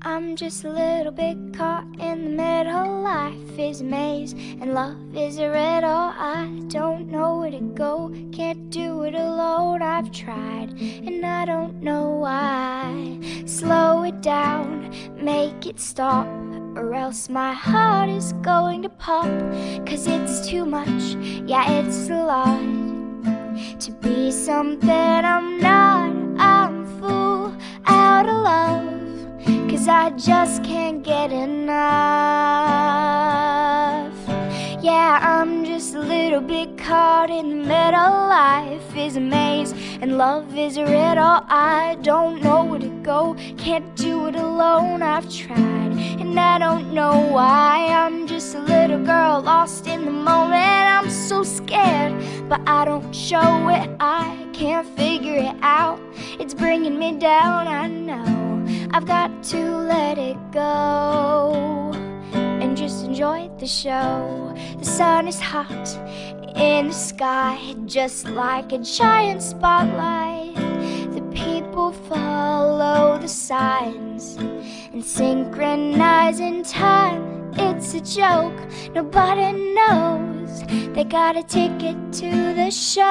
I'm just a little bit caught in the middle. Life is a maze and love is a riddle. I don't know where to go, can't do it alone. I've tried and I don't know why. Slow it down, make it stop, or else my heart is going to pop. 'Cause it's too much, yeah, it's a lot to be something I'm not. I'm a fool out of love, 'cause I just can't get enough. Yeah, I'm just a little bit caught in the middle. Life is a maze and love is a riddle. I don't know where to go, can't do it alone. I've tried and I don't know why. I'm just a little girl lost in the moment. I'm so scared, but I don't show it. I can't figure it out, it's bringing me down. I know I've got to let it go and just enjoy the show. The sun is hot in the sky, just like a giant spotlight. The people follow the signs and synchronize in time. It's a joke, nobody knows they got a ticket to the show.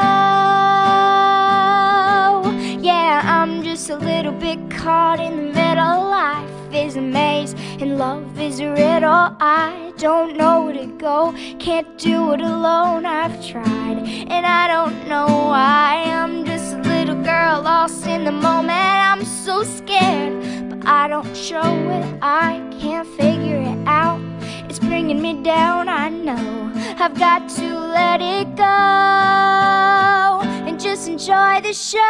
Yeah, I'm just a little bit caught in the middle. Life is a maze and love is a riddle. I don't know where to go, can't do it alone. I've tried and I don't know why. I'm just a little girl lost in the moment. I'm so scared, but I don't show it. I can't figure it out, it's bringing me down. I know I've got to let it go and just enjoy the show.